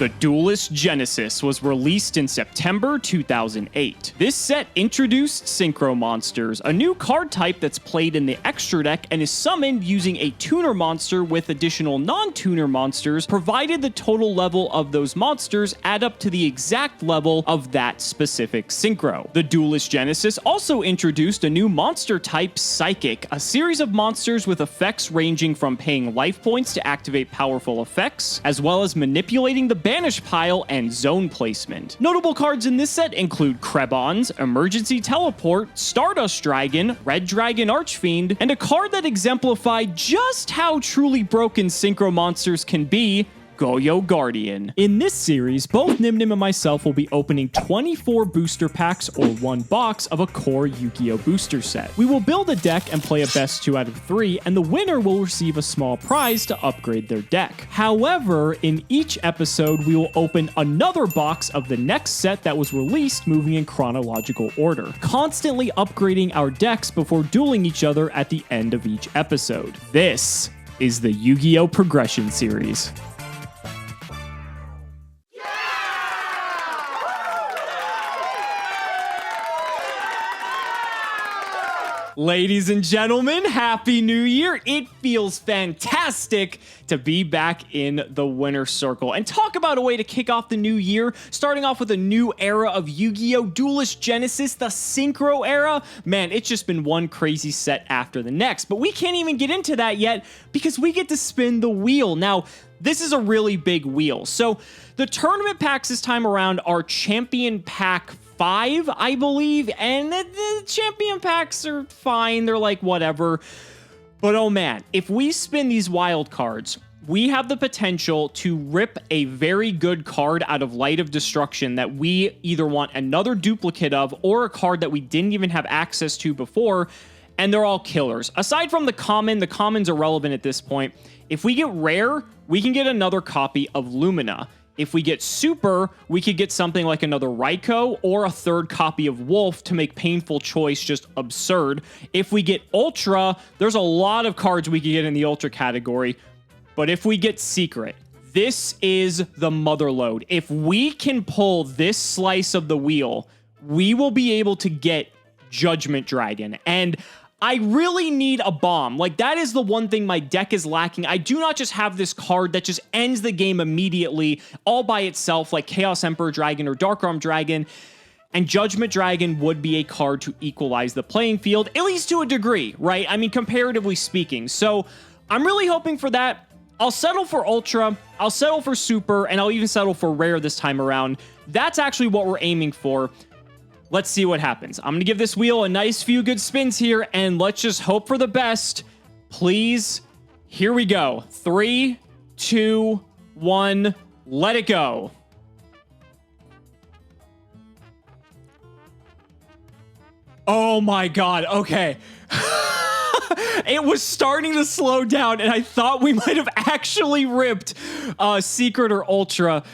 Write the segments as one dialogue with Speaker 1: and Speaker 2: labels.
Speaker 1: The Duelist Genesis was released in September 2008. This set introduced Synchro Monsters, a new card type that's played in the extra deck and is summoned using a tuner monster with additional non-tuner monsters, provided the total level of those monsters add up to the exact level of that specific Synchro. The Duelist Genesis also introduced a new monster type, Psychic, a series of monsters with effects ranging from paying life points to activate powerful effects, as well as manipulating the banish pile and zone placement. Notable cards in this set include Krebons, Emergency Teleport, Stardust Dragon, Red Dragon Archfiend, and a card that exemplified just how truly broken Synchro monsters can be, Goyo Guardian. In this series, both Nyhmnim and myself will be opening 24 booster packs or one box of a core Yu-Gi-Oh! Booster set. We will build a deck and play a best 2 out of 3, and the winner will receive a small prize to upgrade their deck. However, in each episode, we will open another box of the next set that was released, moving in chronological order, constantly upgrading our decks before dueling each other at the end of each episode. This is the Yu-Gi-Oh! Progression series. Ladies and gentlemen, Happy New Year! It feels fantastic to be back in the winner's circle and talk about a way to kick off the new year, starting off with a new era of Yu-Gi-Oh! Duelist Genesis, the Synchro era. Man, it's just been one crazy set after the next, but we can't even get into that yet because we get to spin the wheel. Now, this is a really big wheel. So the tournament packs this time around are Champion Pack 5, I believe, and the champion packs are fine. They're like whatever. But oh man, if we spin these wild cards, we have the potential to rip a very good card out of Light of Destruction that we either want another duplicate of or a card that we didn't even have access to before, and they're all killers. Aside from the commons are relevant at this point. If we get rare, we can get another copy of Lumina. If we get super, we could get something like another Raikou or a third copy of Wolf to make Painful Choice just absurd. If we get ultra, there's a lot of cards we could get in the ultra category. But if we get secret, this is the motherlode. If we can pull this slice of the wheel, we will be able to get Judgment Dragon. And I really need a bomb. Like, that is the one thing my deck is lacking. I do not just have this card that just ends the game immediately all by itself, like Chaos Emperor Dragon or Dark Arm Dragon. And Judgment Dragon would be a card to equalize the playing field, at least to a degree, right? I mean, comparatively speaking. So I'm really hoping for that. I'll settle for Ultra, I'll settle for Super, and I'll even settle for Rare this time around. That's actually what we're aiming for. Let's see what happens. I'm going to give this wheel a nice few good spins here, and let's just hope for the best. Please. Here we go. 3, 2, 1. Let it go. Oh my god. Okay. It was starting to slow down, and I thought we might have actually ripped Secret or Ultra,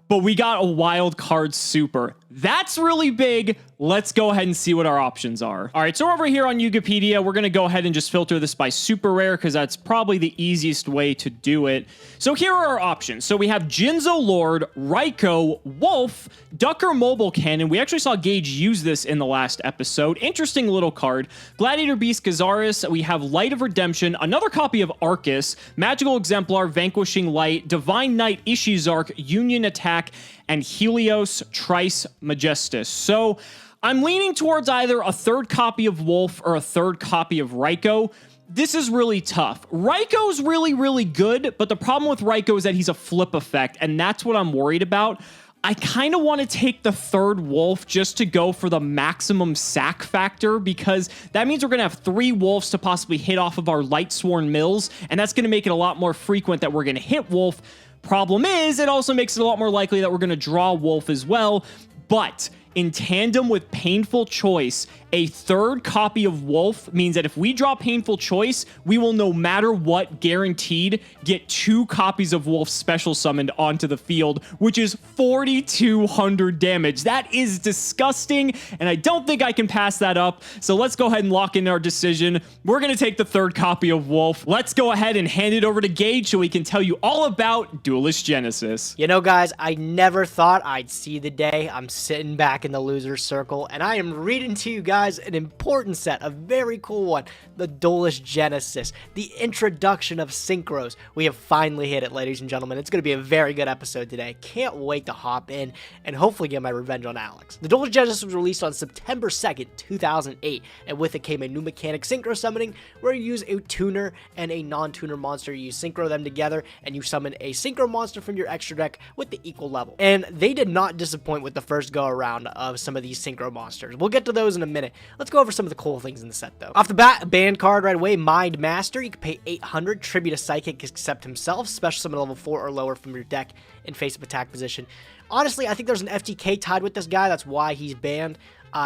Speaker 1: but we got a wild card Super. That's really big. Let's go ahead and see what our options are. All right, so over here on Yugipedia, we're going to go ahead and just filter this by super rare because that's probably the easiest way to do it. So here are our options. So we have Jinzo Lord, Raikou, Wolf, Ducker Mobile Cannon. We actually saw Gage use this in the last episode. Interesting little card. Gladiator Beast Gazaris. We have Light of Redemption, another copy of Arcus, Magical Exemplar, Vanquishing Light, Divine Knight Ishizark, Union Attack, and Helios Trice Majestus. So I'm leaning towards either a third copy of Wolf or a third copy of Raikou. This is really tough. Raikou's really, really good, but the problem with Raikou is that he's a flip effect, and that's what I'm worried about. I kind of want to take the third Wolf just to go for the maximum sack factor, because that means we're going to have 3 Wolves to possibly hit off of our Lightsworn Mills, and that's going to make it a lot more frequent that we're going to hit Wolf. Problem is, it also makes it a lot more likely that we're going to draw Wolf as well. But in tandem with Painful Choice, a third copy of Wolf means that if we draw Painful Choice, we will no matter what guaranteed get 2 copies of Wolf special summoned onto the field, which is 4,200 damage. That is disgusting, and I don't think I can pass that up. So let's go ahead and lock in our decision. We're going to take the third copy of Wolf. Let's go ahead and hand it over to Gage so he can tell you all about Duelist Genesis.
Speaker 2: You know, guys, I never thought I'd see the day. I'm sitting back in the loser's circle, and I am reading to you guys an important set, a very cool one, the Duelist Genesis, the introduction of synchros. We have finally hit it, ladies and gentlemen. It's going to be a very good episode today. Can't wait to hop in and hopefully get my revenge on Alex. The Duelist Genesis was released on September 2nd, 2008, and with it came a new mechanic, synchro summoning, where you use a tuner and a non-tuner monster. You synchro them together, and you summon a synchro monster from your extra deck with the equal level. And they did not disappoint with the first go around of some of these synchro monsters. We'll get to those in a minute. Let's go over some of the cool things in the set, though. Off the bat, banned card right away, Mind Master. You can pay 800, tribute a psychic except himself, special summon level 4 or lower from your deck in face-up attack position. Honestly, I think there's an FTK tied with this guy. That's why he's banned.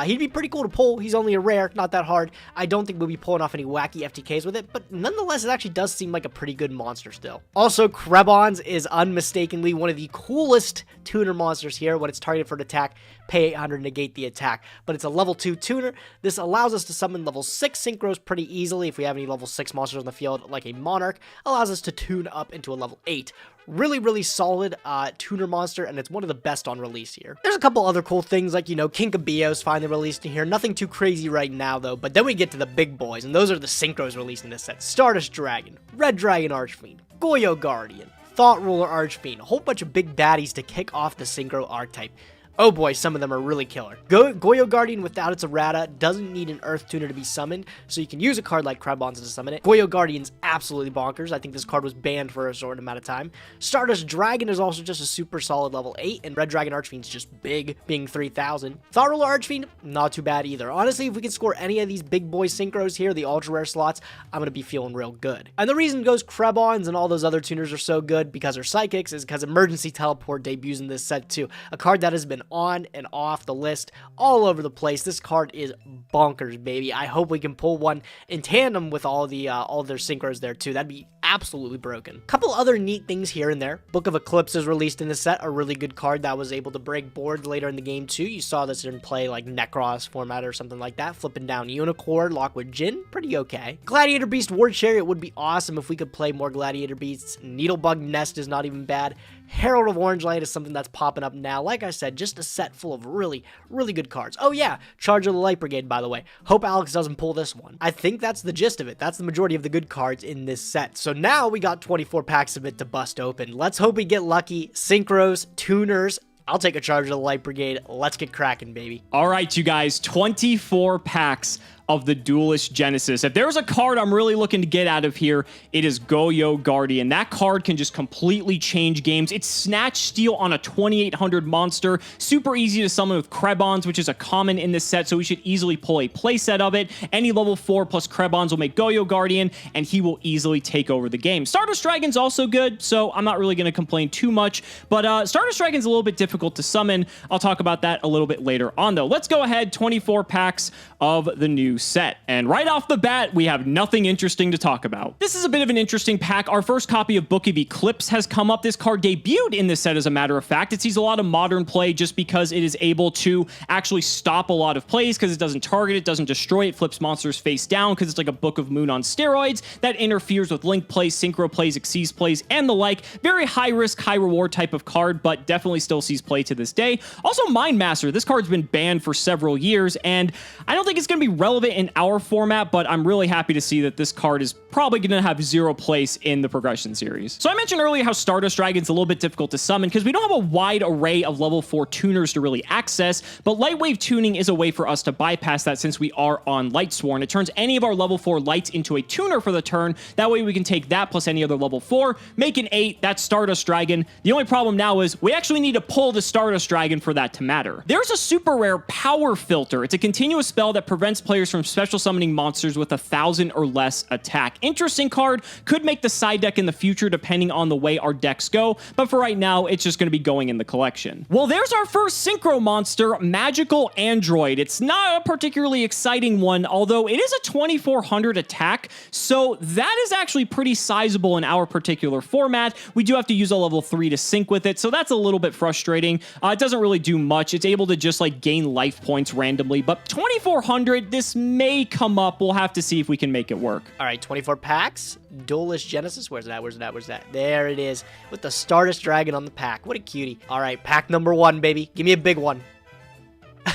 Speaker 2: He'd be pretty cool to pull. He's only a rare, not that hard. I don't think we'll be pulling off any wacky FTKs with it, but nonetheless, it actually does seem like a pretty good monster still. Also, Krebons is unmistakably one of the coolest tuner monsters here. When it's targeted for an attack, pay 800, negate the attack. But it's a level 2 tuner. This allows us to summon level 6 synchros pretty easily. If we have any level 6 monsters on the field, like a Monarch, allows us to tune up into a level 8. Really solid tuner monster, and it's one of the best on release here. There's a couple other cool things, like, you know, Kinkabios finally released in here. Nothing too crazy right now, though, but then we get to the big boys, and those are the synchros released in this set. Stardust Dragon, Red Dragon Archfiend, Goyo Guardian, Thought Ruler Archfiend, a whole bunch of big baddies to kick off the synchro archetype. Oh boy, some of them are really killer. Goyo Guardian without its errata doesn't need an Earth Tuner to be summoned, so you can use a card like Krebons to summon it. Goyo Guardian's absolutely bonkers. I think this card was banned for a short amount of time. Stardust Dragon is also just a super solid level 8, and Red Dragon Archfiend's just big, being 3,000. Thought Ruler Archfiend, not too bad either. Honestly, if we can score any of these big boy synchros here, the ultra rare slots, I'm going to be feeling real good. And the reason goes Krebons and all those other tuners are so good because they're psychics is because Emergency Teleport debuts in this set too. A card that has been on and off the list all over the place. This card is bonkers, baby. I hope we can pull one in tandem with all their synchros there too. That'd be absolutely broken. Couple other neat things here and there. Book of Eclipse is released in the set, a really good card that was able to break boards later in the game too. You saw this in play like Necros format or something like that. Flipping down Unicorn, Lockwood Jin, pretty okay. Gladiator Beast War Chariot would be awesome if we could play more Gladiator Beasts. Needlebug Nest is not even bad. Herald of Orange Light is something that's popping up now. Like I said, just a set full of really good cards. Oh yeah, Charge of the Light Brigade, by the way. Hope Alex doesn't pull this one. I think that's the gist of it. That's the majority of the good cards in this set. So now we got 24 packs of it to bust open. Let's hope we get lucky. Synchros, tuners. I'll take a Charge of the Light Brigade. Let's get cracking, baby.
Speaker 1: All right, you guys, 24 packs of the Duelist Genesis. If there's a card I'm really looking to get out of here, it is Goyo Guardian. That card can just completely change games. It's Snatch Steal on a 2800 monster. Super easy to summon with Krebons, which is a common in this set, so we should easily pull a playset of it. Any level 4 plus Krebons will make Goyo Guardian, and he will easily take over the game. Stardust Dragon's also good, so I'm not really going to complain too much, but Stardust Dragon's a little bit difficult to summon. I'll talk about that a little bit later on, though. Let's go ahead, 24 packs of the new set. And right off the bat, we have nothing interesting to talk about. This is a bit of an interesting pack. Our first copy of Book of Eclipse has come up. This card debuted in this set, as a matter of fact. It sees a lot of modern play just because it is able to actually stop a lot of plays because it doesn't target it, doesn't destroy it, flips monsters face down because it's like a Book of Moon on steroids that interferes with link plays, synchro plays, exceeds plays, and the like. Very high risk, high reward type of card, but definitely still sees play to this day. Also, Mind Master. This card's been banned for several years, and I don't think it's going to be relevant in our format, but I'm really happy to see that this card is probably going to have zero place in the progression series. So I mentioned earlier how Stardust Dragon's a little bit difficult to summon because we don't have a wide array of level 4 tuners to really access, but Light Wave tuning is a way for us to bypass that since we are on Lightsworn. It turns any of our level 4 lights into a tuner for the turn. That way we can take that plus any other level 4, make an 8, that's Stardust Dragon. The only problem now is we actually need to pull the Stardust Dragon for that to matter. There's a super rare Power Filter. It's a continuous spell that prevents players from from special summoning monsters with 1,000 or less attack. Interesting card. Could make the side deck in the future depending on the way our decks go, but for right now, it's just going to be going in the collection. Well, there's our first synchro monster, Magical Android. It's not a particularly exciting one, although it is a 2,400 attack, so that is actually pretty sizable in our particular format. We do have to use a level 3 to sync with it, so that's a little bit frustrating. It doesn't really do much. It's able to just like gain life points randomly, but 2,400, this may come up. We'll have to see if we can make it work.
Speaker 2: All right, 24 packs. Duelist Genesis. Where's that? Where's that? Where's that? There it is. With the Stardust Dragon on the pack. What a cutie. All right, pack number 1, baby. Give me a big one.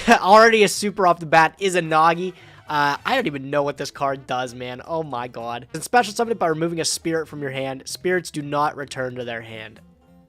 Speaker 2: Already a super off the bat is a Nagi. I don't even know what this card does, man. Oh my god. It's special summoned by removing a spirit from your hand. Spirits do not return to their hand.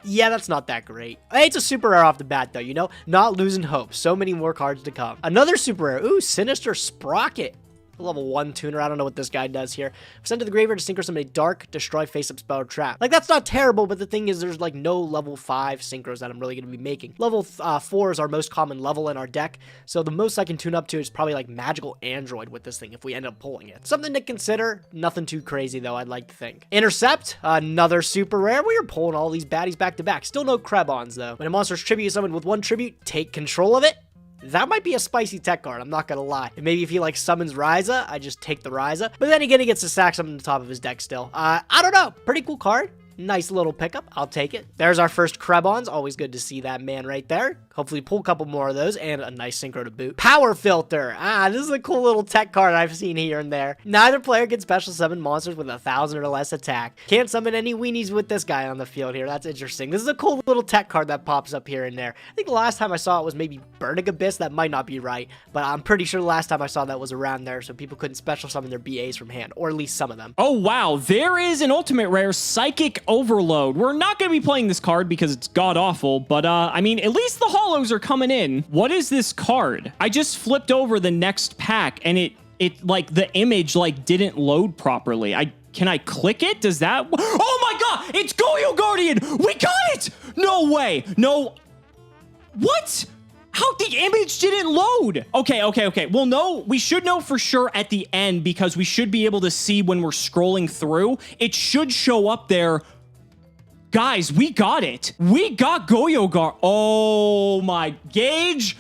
Speaker 2: Yeah, that's not that great. Hey, it's a super rare off the bat, though, you know? Not losing hope. So many more cards to come. Another super rare. Ooh, Sinister Sprocket. Level 1 tuner. I don't know what this guy does here. Send to the graveyard to synchro summon a dark, destroy face-up spell or trap. Like, that's not terrible, but the thing is, there's, like, no level 5 synchros that I'm really going to be making. Level 4 is our most common level in our deck, so the most I can tune up to is probably, like, Magical Android with this thing if we end up pulling it. Something to consider. Nothing too crazy, though, I'd like to think. Intercept. Another super rare. We are pulling all these baddies back-to-back. Still no Krebons, though. When a monster's tribute is summoned with 1 tribute, take control of it. That might be a spicy tech card, I'm not gonna lie. And maybe if he, like, summons Ryza, I just take the Ryza. But then again, he gets to sack something on the top of his deck still. I don't know. Pretty cool card. Nice little pickup. I'll take it. There's our first Krebons. Always good to see that man right there. Hopefully pull a couple more of those and a nice synchro to boot. Power Filter. This is a cool little tech card I've seen here and there. Neither player can special summon monsters with 1,000 or less attack. Can't summon any weenies with this guy on the field here. That's interesting. This is a cool little tech card that pops up here and there. I think the last time I saw it was maybe Burning Abyss. That might not be right, but I'm pretty sure the last time I saw that was around there, so people couldn't special summon their BAs from hand, or at least some of them.
Speaker 1: Oh, wow. There is an ultimate rare, Psychic Overload. We're not going to be playing this card because it's god-awful, but, I mean, at least the holos are coming in. What is this card? I just flipped over the next pack, and it like, the image, like, didn't load properly. Can I click it? Does that... Oh my god! It's Goyo Guardian! We got it! No way! No... What? How the image didn't load? Okay. Well, no, we should know for sure at the end because we should be able to see when we're scrolling through. It should show up there. Guys, we got it. We got Goyo Guard. Oh my, Gage.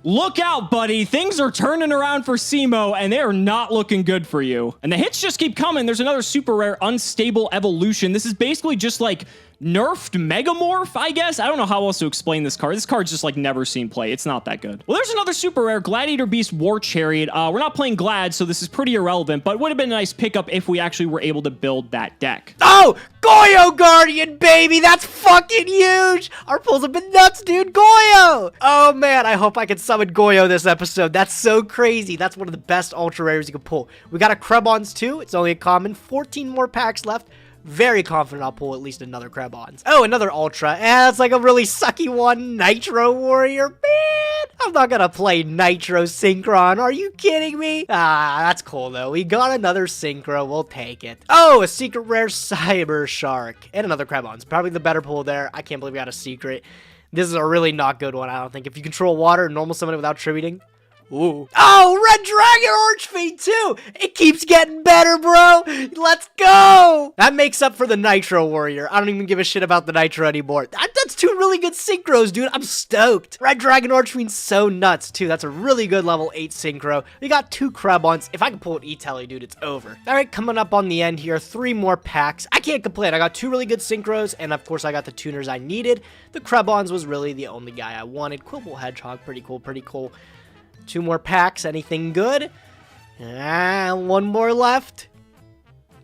Speaker 1: Look out, buddy. Things are turning around for Cimo, and they're not looking good for you. And the hits just keep coming. There's another super rare Unstable Evolution. This is basically just like nerfed Megamorph, I guess. I don't know how else to explain this card. This card's just like never seen play. It's not that good. Well, there's another super rare Gladiator Beast War Chariot. We're not playing Glad, so this is pretty irrelevant, but would have been a nice pickup if we actually were able to build that deck.
Speaker 2: Oh, Goyo Guardian, baby. That's fucking huge. Our pulls have been nuts, dude. Goyo. Oh, man. I hope I can summon Goyo this episode. That's so crazy. That's one of the best ultra rares you can pull. We got a Krebons, too. It's only a common. 14 more packs left. Very confident I'll pull at least another Krebons. Oh, another Ultra. It's like a really sucky one. Nitro Warrior. Man, I'm not gonna play Nitro Synchron. Are you kidding me? That's cool, though. We got another Synchro. We'll take it. Oh, a secret rare Cyber Shark. And another Krebons. Probably the better pull there. I can't believe we got a secret. This is a really not good one, I don't think. If you control water, normal summon it without tributing. Ooh. Oh, Red Dragon Archfiend too! It keeps getting better, bro! Let's go! That makes up for the Nitro Warrior. I don't even give a shit about the Nitro anymore. That's 2 really good synchros, dude. I'm stoked. Red Dragon Archfiend's so nuts, too. That's a really good level 8 synchro. We got 2 Krebons. If I can pull an E-Telly, dude, it's over. Alright, coming up on the end here, 3 more packs. I can't complain. I got 2 really good synchros, and of course I got the tuners I needed. The Krebons was really the only guy I wanted. Quibble Hedgehog, pretty cool. 2 more packs, anything good? 1 more left.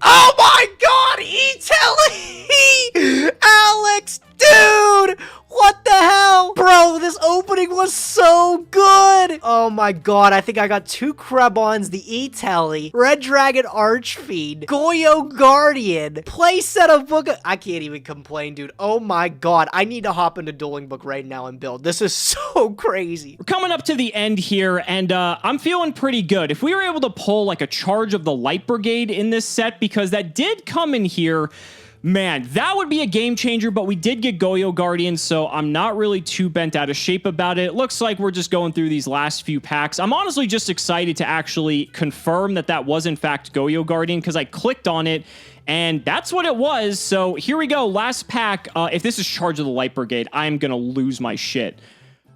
Speaker 2: Oh my god, E-Telly! Alex, dude! What the hell? Bro, this opening was so good! Oh my god, I think I got 2 Krebons, the E-Telly, Red Dragon Archfiend, Goyo Guardian, playset of Book of... I can't even complain, dude. Oh my god, I need to hop into Dueling Book right now and build. This is so crazy.
Speaker 1: We're coming up to the end here, and I'm feeling pretty good. If we were able to pull like a Charge of the Light Brigade in this set, because that did come in here, Man, that would be a game changer, but we did get Goyo Guardian, so I'm not really too bent out of shape about it. It looks like we're just going through these last few packs. I'm honestly just excited to actually confirm that that was in fact Goyo Guardian, because I clicked on it and that's what it was. So here we go, last pack. If this is Charge of the Light Brigade, I'm gonna lose my shit.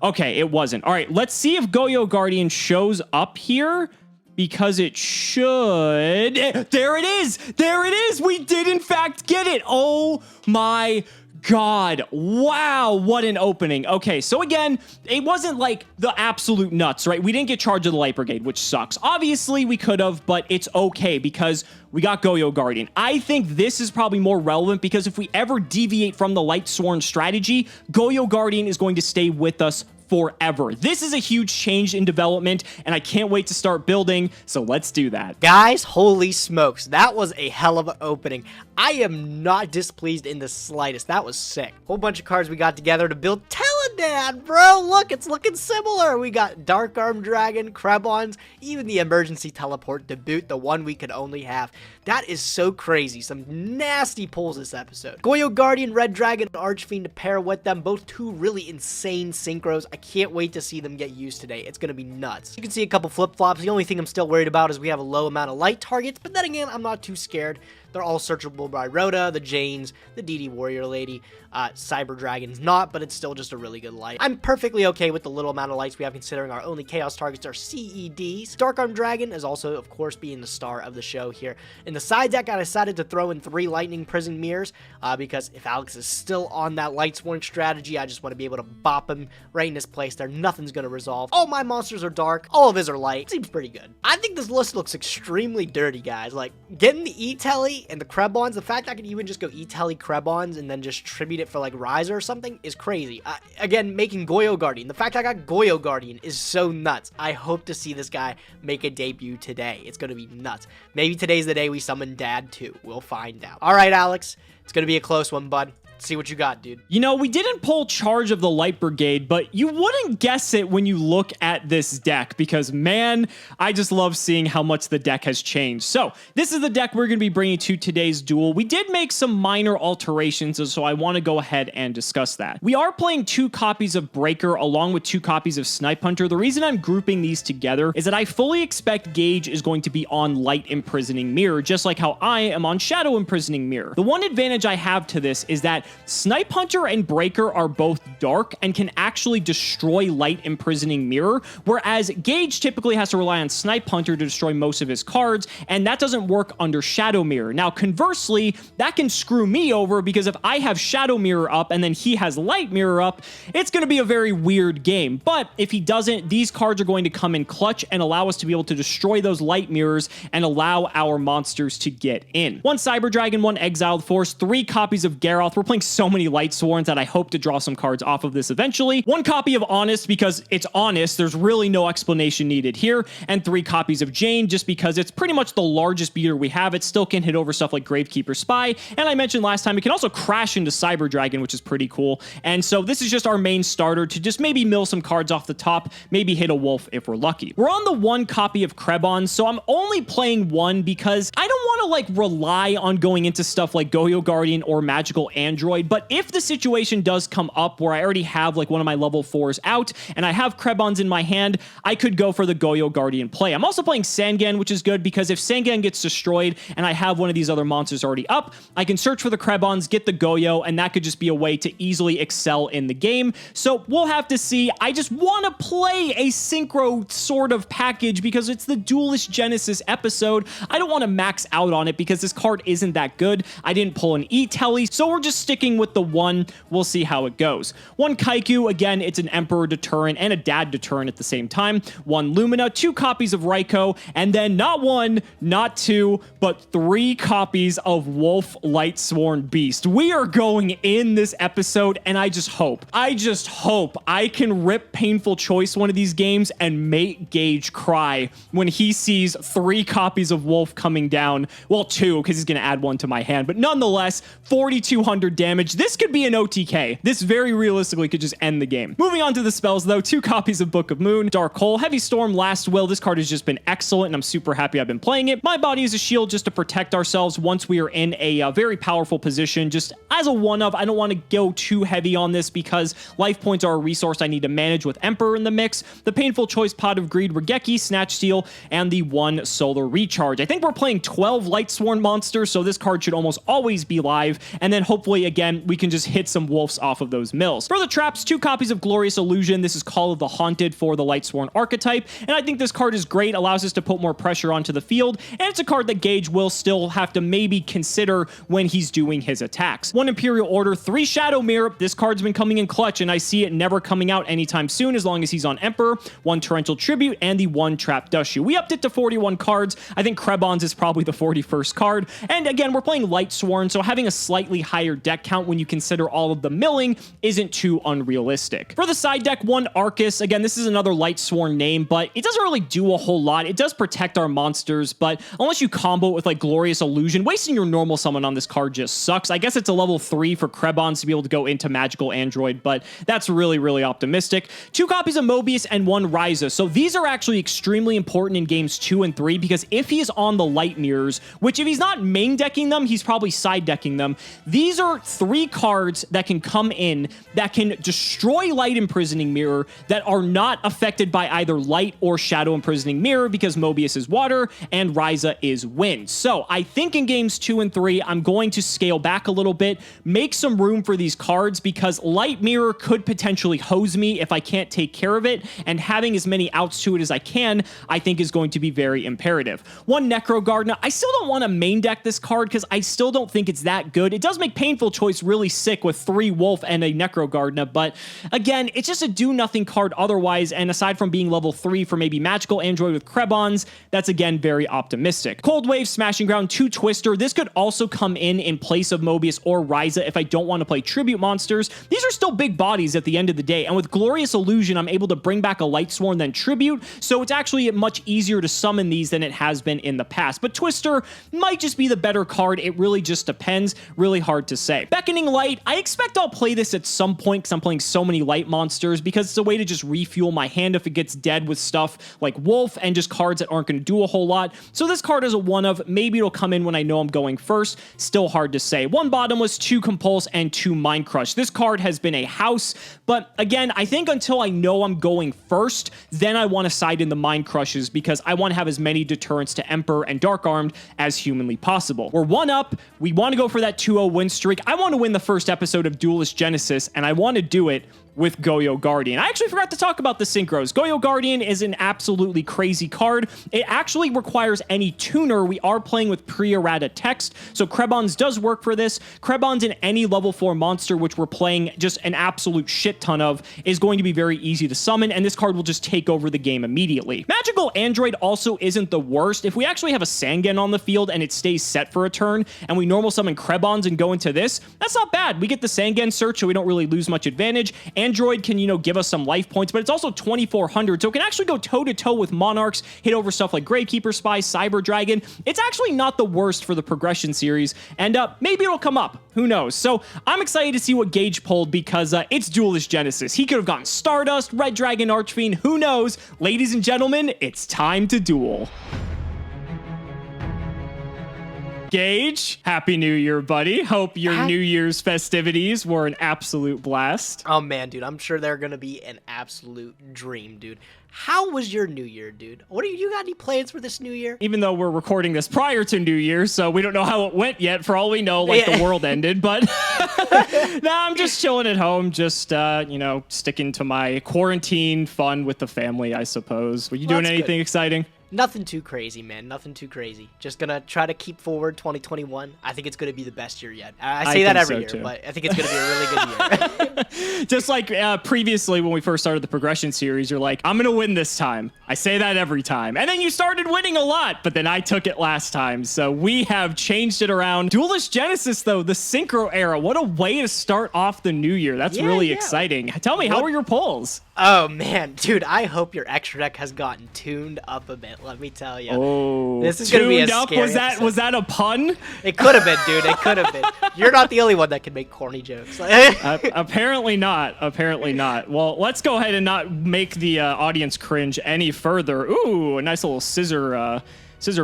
Speaker 1: Okay, it wasn't. All right, let's see if Goyo Guardian shows up here, because it should. There it is. There it is. We did in fact get it. Oh my God. Wow. What an opening. Okay. So again, it wasn't like the absolute nuts, right? We didn't get Charge of the Light Brigade, which sucks. Obviously we could have, but it's okay because we got Goyo Guardian. I think this is probably more relevant because if we ever deviate from the Lightsworn strategy, Goyo Guardian is going to stay with us forever. This is a huge change in development, and I can't wait to start building, so let's do that.
Speaker 2: Guys, holy smokes, that was a hell of an opening. I am not displeased in the slightest. That was sick. Whole bunch of cards we got together to build Teledan, bro. Look, it's looking similar. We got Dark Arm Dragon, Krebons, even the emergency teleport to boot, the one we could only have. That is so crazy. Some nasty pulls this episode. Goyo Guardian, Red Dragon, Archfiend to pair with them. Both two really insane synchros. I can't wait to see them get used today. It's going to be nuts. You can see a couple flip-flops. The only thing I'm still worried about is we have a low amount of light targets, but then again, I'm not too scared. They're all searchable by Rhoda, the Janes, the DD Warrior Lady. Cyber Dragon's not, but it's still just a really good light. I'm perfectly okay with the little amount of lights we have, considering our only Chaos targets are CEDs. Dark Arm Dragon is also, of course, being the star of the show here. In the side deck, I decided to throw in 3 Lightning Prison Mirrors, because if Alex is still on that Lightsworn strategy, I just want to be able to bop him right in his place there. Nothing's going to resolve. All my monsters are dark. All of his are light. Seems pretty good. I think this list looks extremely dirty, guys. Like, getting the E-Telly and the Krebons, the fact I could even just go E-Telly Krebons and then just tribute it for like Riser or something is crazy. Again, making Goyo Guardian. The fact I got Goyo Guardian is so nuts. I hope to see this guy make a debut today. It's going to be nuts. Maybe today's the day we summon Dad too. We'll find out. All right, Alex. It's going to be a close one, bud. See what you got, dude.
Speaker 1: You know, we didn't pull Charge of the Light Brigade, but you wouldn't guess it when you look at this deck because, man, I just love seeing how much the deck has changed. So this is the deck we're going to be bringing to today's duel. We did make some minor alterations, so I want to go ahead and discuss that. We are playing 2 copies of Breaker along with 2 copies of Snipe Hunter. The reason I'm grouping these together is that I fully expect Gage is going to be on Light Imprisoning Mirror, just like how I am on Shadow Imprisoning Mirror. The one advantage I have to this is that Snipe Hunter and Breaker are both dark and can actually destroy Light Imprisoning Mirror, whereas Gage typically has to rely on Snipe Hunter to destroy most of his cards, and that doesn't work under Shadow Mirror. Now, conversely, that can screw me over because if I have Shadow Mirror up and then he has Light Mirror up, it's going to be a very weird game. But if he doesn't, these cards are going to come in clutch and allow us to be able to destroy those Light Mirrors and allow our monsters to get in. 1 Cyber Dragon, 1 Exiled Force, 3 copies of Garroth. We're playing so many Lightsworns that I hope to draw some cards off of this eventually. 1 copy of Honest because it's honest. There's really no explanation needed here. And 3 copies of Jane just because it's pretty much the largest beater we have. It still can hit over stuff like Gravekeeper Spy. And I mentioned last time, it can also crash into Cyber Dragon, which is pretty cool. And so this is just our main starter to just maybe mill some cards off the top, maybe hit a wolf if we're lucky. We're on the 1 copy of Krebon, so I'm only playing 1 because I don't want to like rely on going into stuff like Goyo Guardian or Magical Android, but if the situation does come up where I already have like one of my level 4s out and I have Krebons in my hand, I could go for the Goyo Guardian play. I'm also playing Sangan, which is good because if Sangan gets destroyed and I have one of these other monsters already up, I can search for the Krebons, get the Goyo, and that could just be a way to easily excel in the game. So we'll have to see. I just want to play a synchro sort of package because it's the Duelist Genesis episode. I don't want to max out on it because this card isn't that good. I didn't pull an E-Telly, so we're just sticking with the 1. We'll see how it goes. 1 Kaiku, again, it's an Emperor deterrent and a Dad deterrent at the same time. 1 Lumina, 2 copies of Raikou, and then not 1, not 2, but 3 copies of Wolf Lightsworn Beast. We are going in this episode, and I just hope I can rip Painful Choice one of these games and make Gage cry when he sees 3 copies of Wolf coming down. Well, 2, because he's going to add 1 to my hand, but nonetheless, 4,200 damage. This could be an OTK. This very realistically could just end the game. Moving on to the spells though, 2 copies of Book of Moon, Dark Hole, Heavy Storm, Last Will. This card has just been excellent and I'm super happy I've been playing it. My Body is a Shield just to protect ourselves once we are in a very powerful position. Just as a one-of, I don't want to go too heavy on this because life points are a resource I need to manage with Emperor in the mix. The Painful Choice, Pot of Greed, Regeki, Snatch Steal, and the 1 Solar Recharge. I think we're playing 12 Lightsworn monsters, so this card should almost always be live, and then hopefully, again, we can just hit some wolves off of those mills. For the traps, 2 copies of Glorious Illusion. This is Call of the Haunted for the Lightsworn archetype, and I think this card is great, allows us to put more pressure onto the field, and it's a card that Gage will still have to maybe consider when he's doing his attacks. 1 Imperial Order, 3 Shadow Mirror. This card's been coming in clutch, and I see it never coming out anytime soon as long as he's on Emperor. 1 Torrential Tribute, and the 1 Trap Dushu. We upped it to 41 cards. I think Krebons is probably the 41st card, and again, we're playing Lightsworn, so having a slightly higher deck count when you consider all of the milling isn't too unrealistic. For the side deck, 1 Arcus. Again, this is another Lightsworn name, but it doesn't really do a whole lot. It does protect our monsters, but unless you combo it with like Glorious Illusion, wasting your normal summon on this card just sucks. I guess it's a level 3 for Krebons to be able to go into Magical Android, but that's really, really optimistic. 2 copies of Mobius and 1 Ryza. So these are actually extremely important in games 2 and 3 because if he's on the light mirrors, which if he's not main decking them, he's probably side decking them. These are 3 cards that can come in that can destroy Light Imprisoning Mirror that are not affected by either Light or Shadow Imprisoning Mirror because Mobius is water and Ryza is wind. So I think in games 2 and 3, I'm going to scale back a little bit, make some room for these cards because Light Mirror could potentially hose me if I can't take care of it, and having as many outs to it as I can, I think is going to be very imperative. 1 Necro Gardener. I still don't want to main deck this card because I still don't think it's that good. It does make Painful Choice really sick with 3 Wolf and a Necro Gardener, but again, it's just a do-nothing card otherwise, and aside from being level 3 for maybe Magical Android with Krebons, that's again very optimistic. Cold Wave, Smashing Ground, 2 Twister. This could also come in place of Mobius or Ryza if I don't want to play Tribute monsters. These are still big bodies at the end of the day, and with Glorious Illusion, I'm able to bring back a Lightsworn than Tribute, so it's actually much easier to summon these than it has been in the past. But Twister might just be the better card. It really just depends. Really hard to say. Beckoning Light. I expect I'll play this at some point because I'm playing so many light monsters because it's a way to just refuel my hand if it gets dead with stuff like Wolf and just cards that aren't going to do a whole lot. So this card is a one-of. Maybe it'll come in when I know I'm going first. Still hard to say. 1 Bottomless, 2 Compulse, and 2 Mind Crush. This card has been a house, but again, I think until I know I'm going first, then I want to side in the Mind Crushes because I want to have as many deterrents to Emperor and Dark Armed as humanly possible. We're 1 up. We want to go for that 2-0 win streak. I want to win the first episode of Duelist Genesis, and I want to do it with Goyo Guardian. I actually forgot to talk about the synchros. Goyo Guardian is an absolutely crazy card. It actually requires any tuner. We are playing with pre-errata text, so Krebons does work for this. Krebons in any level 4 monster, which we're playing just an absolute shit ton of, is going to be very easy to summon, and this card will just take over the game immediately. Magical Android also isn't the worst. If we actually have a Sangan on the field and it stays set for a turn, and we normal summon Krebons and go into this, that's not bad. We get the Sangan search, so we don't really lose much advantage. Android can, give us some life points, but it's also 2,400, so it can actually go toe-to-toe with Monarchs, hit over stuff like Gravekeeper Spy, Cyber Dragon. It's actually not the worst for the progression series, and maybe it'll come up. Who knows? So I'm excited to see what Gage pulled because it's Duelist Genesis. He could have gotten Stardust, Red Dragon, Archfiend, who knows? Ladies and gentlemen, it's time to duel. Gage, Happy New Year, buddy. Hope your New Year's festivities were an absolute blast.
Speaker 2: Oh, man, dude. I'm sure they're going to be an absolute dream, dude. How was your New Year, dude? You got any plans for this New Year?
Speaker 1: Even though we're recording this prior to New Year, so we don't know how it went yet. For all we know, the world ended. But nah, I'm just chilling at home, just, sticking to my quarantine fun with the family, I suppose. Were you doing anything exciting?
Speaker 2: Nothing too crazy, man. Nothing too crazy. Just gonna try to keep forward 2021. I think it's gonna be the best year yet. I say that every year, but I think it's gonna be a really good year.
Speaker 1: Just like previously when we first started the progression series, you're like, I'm gonna win this time. I say that every time. And then you started winning a lot, but then I took it last time. So we have changed it around. Duelist Genesis, though, the Synchro era. What a way to start off the new year. That's really exciting. Tell me, how were your polls?
Speaker 2: Oh, man. Dude, I hope your extra deck has gotten tuned up a bit. Let me tell you.
Speaker 1: Oh,
Speaker 2: This is gonna be a
Speaker 1: tuned up.
Speaker 2: scary
Speaker 1: Was
Speaker 2: episode.
Speaker 1: that a pun?
Speaker 2: It could have been, dude. It could have been. You're not the only one that can make corny jokes.
Speaker 1: Apparently not. Apparently not. Well, let's go ahead and not make the audience cringe any further. Ooh, a nice little scissor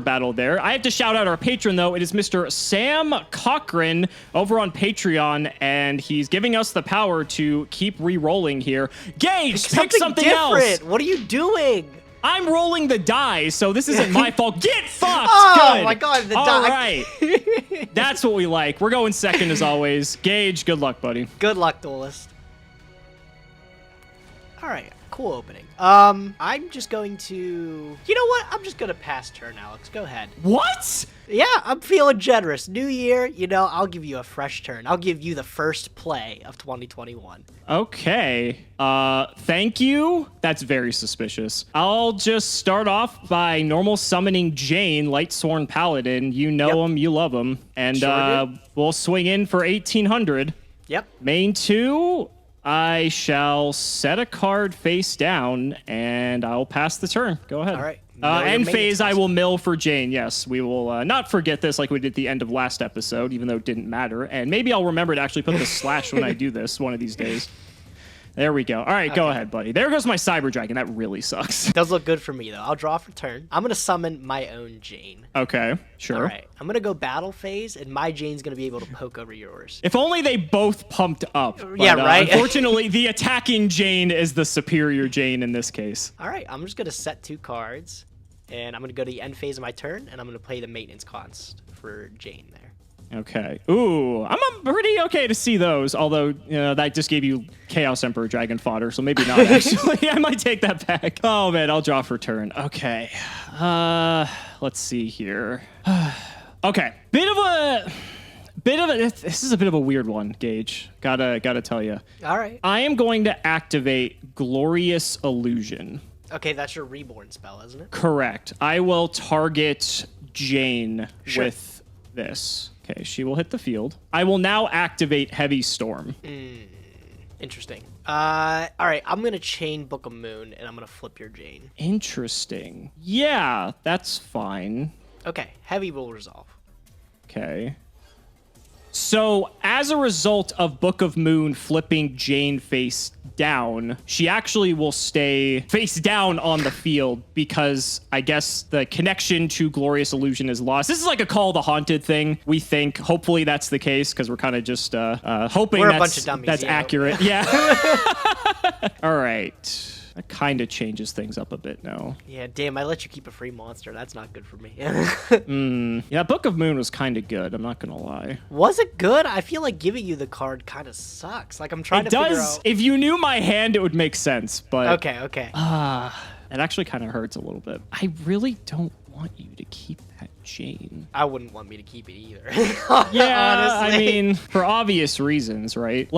Speaker 1: battle there. I have to shout out our patron, though. It is Mr. Sam Cochran over on Patreon, and he's giving us the power to keep re-rolling here. Gage, pick something
Speaker 2: different.
Speaker 1: else.
Speaker 2: What are you doing?
Speaker 1: I'm rolling the die, so this isn't my fault. Get fucked!
Speaker 2: Oh
Speaker 1: Good.
Speaker 2: my god, the
Speaker 1: All
Speaker 2: die.
Speaker 1: right. That's what we like. We're going second as always. Gage, good luck, buddy.
Speaker 2: Good luck, Duelist. All right, cool opening. I'm just going to... You know what? I'm just going to pass turn, Alex. Go ahead.
Speaker 1: What?
Speaker 2: Yeah, I'm feeling generous. New year, you know, I'll give you a fresh turn. I'll give you the first play of 2021.
Speaker 1: Okay. Thank you. That's very suspicious. I'll just start off by normal summoning Jane, Lightsworn Paladin. You know him, you love him. And
Speaker 2: Sure
Speaker 1: we'll swing in for 1800.
Speaker 2: Yep.
Speaker 1: Main 2, I shall set a card face down, and I'll pass the turn. Go ahead.
Speaker 2: All right.
Speaker 1: End phase, I will mill for Jane. Yes, we will not forget this like we did at the end of last episode, even though it didn't matter. And maybe I'll remember to actually put the slash when I do this one of these days. There we go. All right, go ahead, buddy. There goes my Cyber Dragon. That really sucks.
Speaker 2: Does look good for me, though. I'll draw for turn. I'm going to summon my own Jane.
Speaker 1: Okay, sure.
Speaker 2: All right. I'm going to go battle phase, and my Jane's going to be able to poke over yours.
Speaker 1: If only they both pumped up. But,
Speaker 2: Yeah, right?
Speaker 1: Unfortunately, the attacking Jane is the superior Jane in this case.
Speaker 2: All right. I'm just going to set 2 cards, and I'm going to go to the end phase of my turn, and I'm going to play the maintenance const for Jane there.
Speaker 1: Okay. Ooh, I'm pretty okay to see those, although, you know, that just gave you Chaos Emperor Dragon fodder, so maybe not, actually. I might take that back. Oh, man, I'll draw for turn. Okay. Let's see here. Okay. This is a bit of a weird one, Gage. Gotta tell you.
Speaker 2: All right.
Speaker 1: I am going to activate Glorious Illusion.
Speaker 2: Okay, that's your reborn spell, isn't it?
Speaker 1: Correct. I will target Jane with this. Okay, she will hit the field. I will now activate Heavy Storm.
Speaker 2: Interesting. All right, I'm going to chain Book of Moon, and I'm going to flip your Jane.
Speaker 1: Interesting. Yeah, that's fine.
Speaker 2: Okay, Heavy will resolve.
Speaker 1: Okay. So, as a result of Book of Moon flipping Jane face down, she actually will stay face down on the field because I guess the connection to Glorious Illusion is lost. This is like a Call of the Haunted thing, we think. Hopefully that's the case because we're kind of just hoping
Speaker 2: We're a bunch of dummies,
Speaker 1: that's
Speaker 2: yeah.
Speaker 1: accurate. Yeah. All right. That kind of changes things up a bit now.
Speaker 2: Yeah, damn, I let you keep a free monster. That's not good for me.
Speaker 1: Yeah, Book of Moon was kind of good. I'm not going to lie.
Speaker 2: Was it good? I feel like giving you the card kind of sucks. Like, I'm trying
Speaker 1: It
Speaker 2: to figure
Speaker 1: does.
Speaker 2: out...
Speaker 1: If you knew my hand, it would make sense. But
Speaker 2: Okay.
Speaker 1: it actually kind of hurts a little bit. I really don't want you to keep that Jane.
Speaker 2: I wouldn't want me to keep it either.
Speaker 1: Yeah,
Speaker 2: honestly.
Speaker 1: I mean, for obvious reasons, right?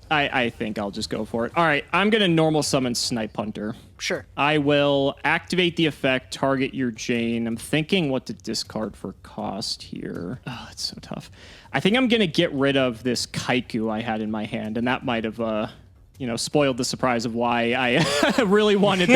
Speaker 1: I think I'll just go for it. All right, I'm going to normal summon Snipe Hunter.
Speaker 2: Sure.
Speaker 1: I will activate the effect, target your Jane. I'm thinking what to discard for cost here. Oh, that's so tough. I think I'm going to get rid of this Kaiku I had in my hand, and that might have, spoiled the surprise of why I really wanted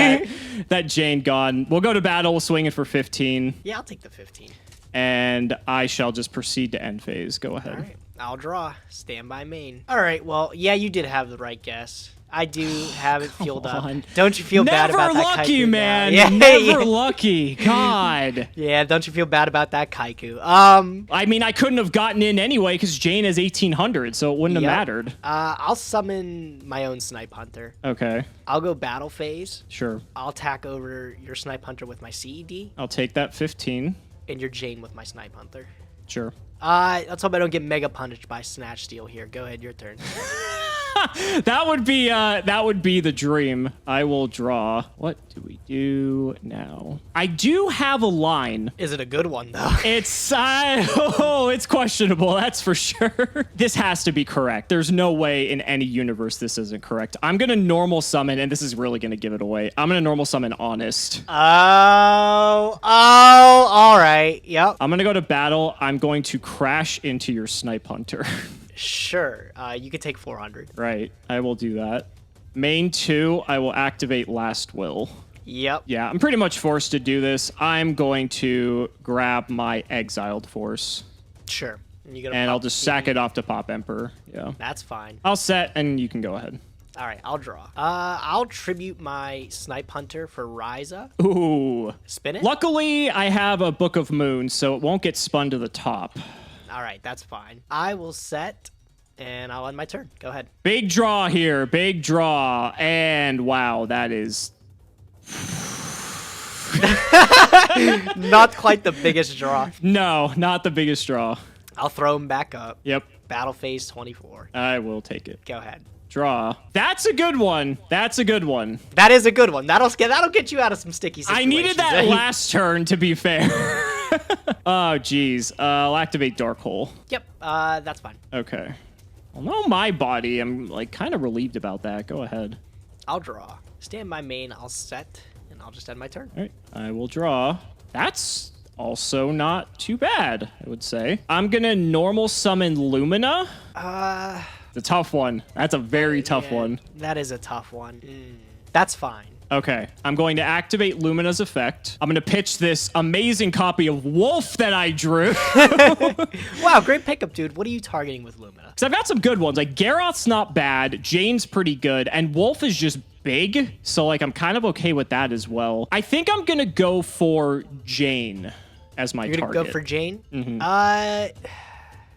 Speaker 1: that Jane gone. We'll go to battle. We'll swing it for 15.
Speaker 2: Yeah, I'll take the 15.
Speaker 1: And I shall just proceed to end phase. Go ahead.
Speaker 2: All right. I'll draw. Stand by main. All right. Well, yeah, you did have the right guess. I do have it fueled up.
Speaker 1: on.
Speaker 2: Don't you feel bad about that
Speaker 1: Never lucky,
Speaker 2: Kaiku now?
Speaker 1: man.
Speaker 2: Yeah,
Speaker 1: Never
Speaker 2: yeah.
Speaker 1: lucky. God.
Speaker 2: Yeah, don't you feel bad about that Kaiku?
Speaker 1: I mean, I couldn't have gotten in anyway because Jane is 1800, so it wouldn't
Speaker 2: Yep.
Speaker 1: have mattered.
Speaker 2: I'll summon my own Snipe Hunter.
Speaker 1: Okay,
Speaker 2: I'll go battle phase.
Speaker 1: sure.
Speaker 2: I'll attack over your Snipe Hunter with my CED
Speaker 1: I'll take that 15.
Speaker 2: and your Jane with my Snipe Hunter.
Speaker 1: Sure.
Speaker 2: Let's hope I don't get mega punished by Snatch Steal here. Go ahead, your turn.
Speaker 1: That would be the dream. I will draw. What do we do now? I do have a line.
Speaker 2: Is it a good one, though?
Speaker 1: It's questionable, that's for sure. This has to be correct. There's no way in any universe this isn't correct. I'm going to normal summon, and this is really going to give it away. I'm going to normal summon Honest.
Speaker 2: Oh, all right. Yep.
Speaker 1: I'm going to go to battle. I'm going to crash into your Snipe Hunter.
Speaker 2: Sure. You could take 400.
Speaker 1: Right. I will do that. Main 2, I will activate Last Will.
Speaker 2: Yep.
Speaker 1: Yeah, I'm pretty much forced to do this. I'm going to grab my exiled force.
Speaker 2: Sure.
Speaker 1: And I'll just sack it off to Pop Emperor. Yeah.
Speaker 2: That's fine.
Speaker 1: I'll set, and you can go ahead.
Speaker 2: All right, I'll draw. I'll tribute my Snipe Hunter for Ryza.
Speaker 1: Ooh.
Speaker 2: Spin it?
Speaker 1: Luckily, I have a Book of Moons, so it won't get spun to the top.
Speaker 2: All right, that's fine. I will set, and I'll end my turn. Go ahead.
Speaker 1: Big draw here. Big draw. And wow, that is...
Speaker 2: Not quite the biggest draw.
Speaker 1: No, not the biggest draw.
Speaker 2: I'll throw him back up.
Speaker 1: Yep.
Speaker 2: Battle phase 24.
Speaker 1: I will take it.
Speaker 2: Go ahead.
Speaker 1: Draw. That's a good one. That's a good one.
Speaker 2: That is a good one. That'll get you out of some sticky situations.
Speaker 1: I needed that last turn, to be fair. Oh, geez. I'll activate Dark Hole.
Speaker 2: Yep. That's fine.
Speaker 1: Okay. Well, no, my body. I'm like kind of relieved about that. Go ahead.
Speaker 2: I'll draw. Stand by main. I'll set, and I'll just end my turn.
Speaker 1: All right. I will draw. That's also not too bad, I would say. I'm gonna normal summon Lumina. It's a tough one. That's a very tough one.
Speaker 2: That is a tough one. That's fine.
Speaker 1: Okay, I'm going to activate Lumina's effect. I'm going to pitch this amazing copy of Wolf that I drew.
Speaker 2: Wow, great pickup, dude. What are you targeting with Lumina?
Speaker 1: Because I've got some good ones. Like, Garroth's not bad. Jane's pretty good. And Wolf is just big. So, like, I'm kind of okay with that as well. I think I'm going to go for Jane as my target.
Speaker 2: You're going to go for Jane?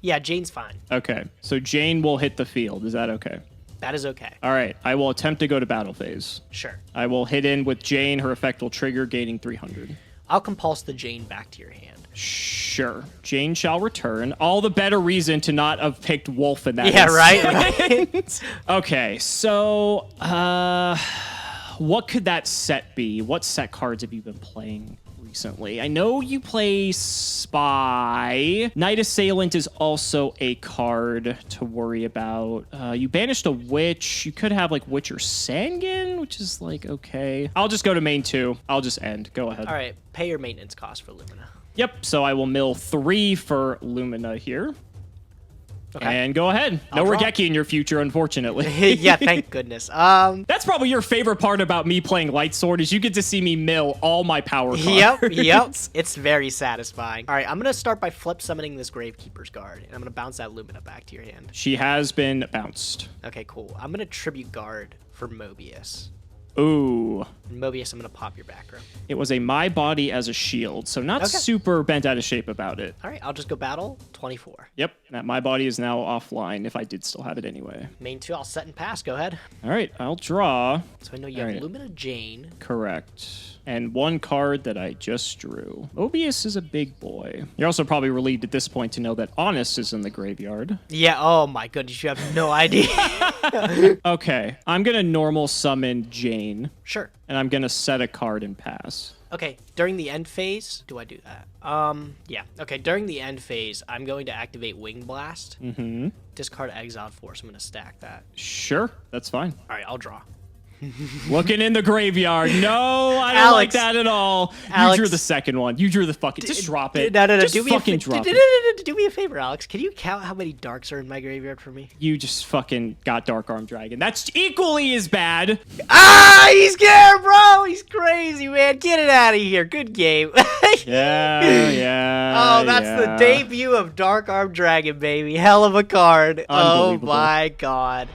Speaker 2: Yeah, Jane's fine.
Speaker 1: Okay, so Jane will hit the field. Is that okay?
Speaker 2: That is okay.
Speaker 1: All right, I will attempt to go to battle phase.
Speaker 2: Sure.
Speaker 1: I will hit in with Jane. Her effect will trigger, gaining 300.
Speaker 2: I'll compulse the Jane back to your hand.
Speaker 1: Sure. Jane shall return. All the better reason to not have picked Wolf in that.
Speaker 2: Yeah, right?
Speaker 1: Okay, so what could that set be? What set cards have you been playing recently? I know you play Spy. Night Assailant is also a card to worry about. You banished a Witch. You could have like Witch or Sanguine, which is like, okay. I'll just go to main 2. I'll just end. Go ahead.
Speaker 2: All right, pay your maintenance cost for Lumina.
Speaker 1: Yep, so I will mill 3 for Lumina here.
Speaker 2: Okay.
Speaker 1: And go ahead. No Regeki in your future, unfortunately.
Speaker 2: Yeah, thank goodness.
Speaker 1: That's probably your favorite part about me playing Lightsword is you get to see me mill all my power cards.
Speaker 2: Yep. It's very satisfying. All right, I'm going to start by flip summoning this Gravekeeper's Guard, and I'm going to bounce that Lumina back to your hand.
Speaker 1: She has been bounced.
Speaker 2: Okay, cool. I'm going to tribute Guard for Mobius.
Speaker 1: Ooh.
Speaker 2: Mobius, I'm going to pop your back row.
Speaker 1: It was a my body as a shield, so not super bent out of shape about it.
Speaker 2: All right, I'll just go battle 24.
Speaker 1: Yep, that my body is now offline if I did still have it anyway.
Speaker 2: Main 2, I'll set and pass. Go ahead.
Speaker 1: All right, I'll draw.
Speaker 2: So I know you have Lumina Jane.
Speaker 1: Correct. And one card that I just drew. Mobius is a big boy. You're also probably relieved at this point to know that Honest is in the graveyard.
Speaker 2: Yeah, oh my goodness, you have no idea.
Speaker 1: Okay, I'm going to normal summon Jane.
Speaker 2: Sure.
Speaker 1: And I'm going to set a card and pass.
Speaker 2: Okay, during the end phase, do I do that? Yeah. Okay, during the end phase, I'm going to activate Wing Blast. Discard Exiled Force. I'm going to stack that.
Speaker 1: Sure, that's fine.
Speaker 2: All right, I'll draw.
Speaker 1: Looking in the graveyard. No, I don't like that at all.
Speaker 2: Alex,
Speaker 1: you drew the second one. You drew the fucking... Just drop it.
Speaker 2: No.
Speaker 1: Just fucking drop it.
Speaker 2: Do me a favor, Alex. Can you count how many darks are in my graveyard for me?
Speaker 1: You just fucking got Dark Arm Dragon. That's equally as bad.
Speaker 2: Ah, he's scared, bro. He's crazy, man. Get it out of here. Good game.
Speaker 1: Yeah.
Speaker 2: Oh, that's the debut of Dark Arm Dragon, baby. Hell of a card. Oh, my God.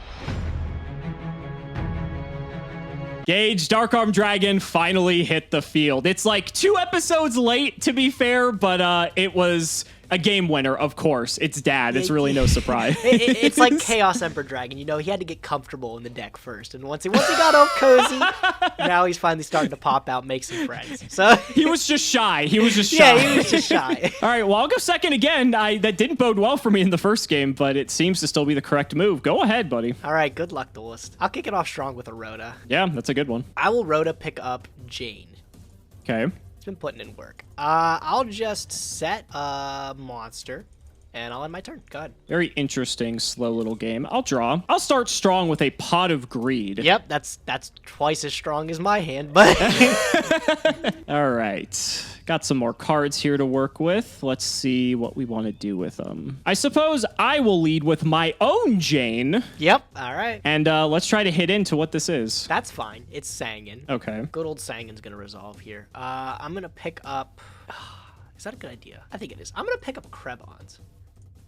Speaker 1: Gage, Dark Arm Dragon finally hit the field. It's like 2 episodes late, to be fair, but it was a game winner, of course. It's dad. It's really no surprise.
Speaker 2: It's like Chaos Emperor Dragon. You know, he had to get comfortable in the deck first. And once he got all cozy, now he's finally starting to pop out, make some friends. So
Speaker 1: he was just shy. He was just shy.
Speaker 2: Yeah, he was just shy.
Speaker 1: All right, well, I'll go second again. That didn't bode well for me in the first game, but it seems to still be the correct move. Go ahead, buddy.
Speaker 2: All right, good luck, Duelist. I'll kick it off strong with a Rhoda.
Speaker 1: Yeah, that's a good one.
Speaker 2: I will Rhoda pick up Jane.
Speaker 1: Okay.
Speaker 2: Been putting in work. I'll just set a monster. and I'll end my turn. Go ahead.
Speaker 1: Very interesting, slow little game. I'll draw. I'll start strong with a Pot of Greed.
Speaker 2: Yep, that's twice as strong as my hand, but
Speaker 1: All right. Got some more cards here to work with. Let's see what we want to do with them. I suppose I will lead with my own Jane.
Speaker 2: Yep, all right.
Speaker 1: And let's try to hit into what this is.
Speaker 2: That's fine. It's Sangan.
Speaker 1: Okay.
Speaker 2: Good old Sangan's gonna resolve here. I'm gonna pick up. Is that a good idea? I think it is. I'm gonna pick up Krebons.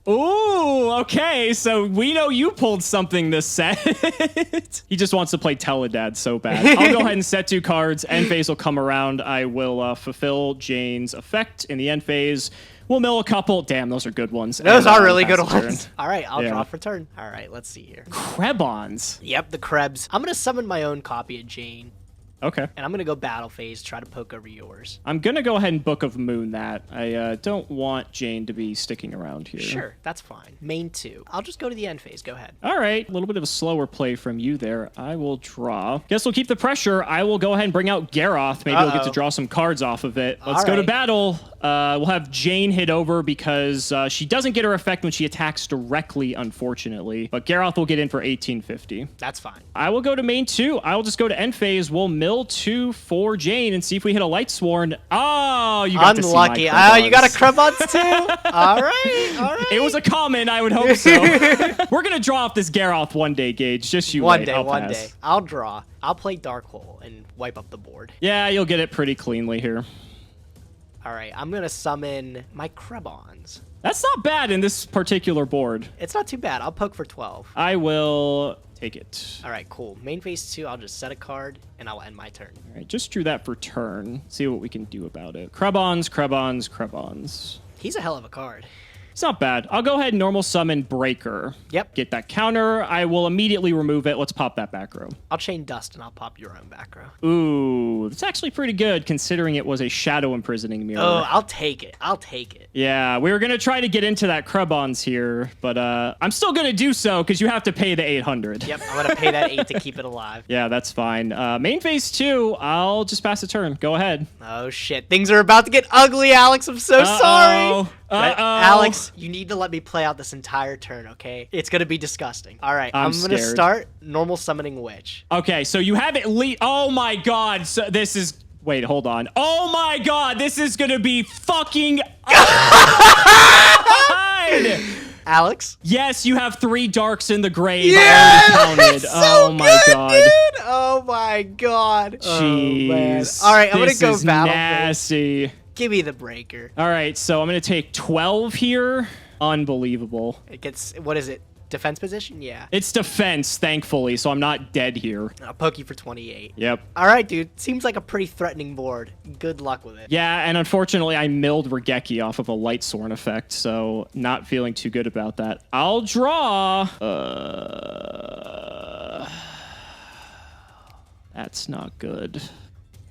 Speaker 1: Ooh, okay. So we know you pulled something this set. He just wants to play Teledad so bad. I'll go ahead and set 2 cards. End phase will come around. I will fulfill Jane's effect in the end phase. We'll mill a couple. Damn, those are good ones.
Speaker 2: Those
Speaker 1: And,
Speaker 2: are really good
Speaker 1: pass the
Speaker 2: ones.
Speaker 1: turn.
Speaker 2: All right, I'll
Speaker 1: Yeah.
Speaker 2: draw for turn. All right, let's see here.
Speaker 1: Krebons.
Speaker 2: Yep, the Krebs. I'm gonna summon my own copy of Jane,
Speaker 1: Okay.
Speaker 2: and I'm gonna go battle phase, try to poke over yours.
Speaker 1: I'm going to go ahead and Book of Moon that. I don't want Jane to be sticking around here.
Speaker 2: Sure, that's fine. Main 2. I'll just go to the end phase. Go ahead.
Speaker 1: All right, a little bit of a slower play from you there. I will draw. Guess we'll keep the pressure. I will go ahead and bring out Garroth. Maybe we'll get to draw some cards off of it. Let's go to
Speaker 2: right.
Speaker 1: battle. We'll have Jane hit over because she doesn't get her effect when she attacks directly, unfortunately. But Garroth will get in for 1850.
Speaker 2: That's fine.
Speaker 1: I will go to main 2. I will just go to end phase. We'll mill 2 for Jane and see if we hit a Light Sworn. Oh, you got
Speaker 2: Unlucky.
Speaker 1: to see my
Speaker 2: You got a
Speaker 1: Krebons.
Speaker 2: Krebons too? All right, all right.
Speaker 1: It was a common, I would hope so. We're going to draw off this Garroth one day, Gage. Just you
Speaker 2: One
Speaker 1: wait.
Speaker 2: day,
Speaker 1: I'll
Speaker 2: one
Speaker 1: pass.
Speaker 2: day. I'll draw. I'll play Dark Hole and wipe up the board.
Speaker 1: Yeah, you'll get it pretty cleanly here.
Speaker 2: All right, I'm going to summon my Krebons.
Speaker 1: That's not bad in this particular board.
Speaker 2: It's not too bad. I'll poke for 12.
Speaker 1: I will take it.
Speaker 2: All right, cool. Main phase 2, I'll just set a card, and I'll end my turn.
Speaker 1: All right, just drew that for turn. See what we can do about it. Krebons, Krebons, Krebons.
Speaker 2: He's a hell of a card.
Speaker 1: It's not bad. I'll go ahead and normal summon Breaker.
Speaker 2: Yep.
Speaker 1: Get that counter. I will immediately remove it. Let's pop that back row.
Speaker 2: I'll chain Dust, and I'll pop your own back row.
Speaker 1: Ooh, that's actually pretty good considering it was a Shadow Imprisoning Mirror.
Speaker 2: Oh, I'll take it. I'll take it.
Speaker 1: Yeah, we were going to try to get into that Krebons here, but I'm still going to do so because you have to pay the 800.
Speaker 2: Yep, I'm going to pay that 8 to keep it alive.
Speaker 1: Yeah, that's fine. Main phase 2, I'll just pass the turn. Go ahead.
Speaker 2: Oh, shit. Things are about to get ugly, Alex. I'm so sorry. But, Alex, you need to let me play out this entire turn, okay? It's going to be disgusting. All right, I'm going to
Speaker 1: scared.
Speaker 2: start normal summoning Witch.
Speaker 1: Okay, so you have at least... Oh, my God. So this is... Wait, hold on. Oh, my God. This is going to be fucking... God!
Speaker 2: Alex?
Speaker 1: Yes, you have 3 darks in the grave.
Speaker 2: Yes!
Speaker 1: I already counted.
Speaker 2: So
Speaker 1: Oh, my
Speaker 2: good,
Speaker 1: God.
Speaker 2: Dude. Oh, my God.
Speaker 1: Jeez.
Speaker 2: Oh, all right, I'm going
Speaker 1: This
Speaker 2: to go
Speaker 1: is
Speaker 2: battle.
Speaker 1: nasty.
Speaker 2: Give me the breaker.
Speaker 1: All right, so I'm going to take 12 here. Unbelievable.
Speaker 2: It gets, what is it? Defense position? Yeah.
Speaker 1: It's defense, thankfully, so I'm not dead here.
Speaker 2: I'll poke you for 28.
Speaker 1: Yep.
Speaker 2: All right, dude. Seems like a pretty threatening board. Good luck with it.
Speaker 1: Yeah, and unfortunately, I milled Regeki off of a Light Sworn effect, so not feeling too good about that. I'll draw. That's not good.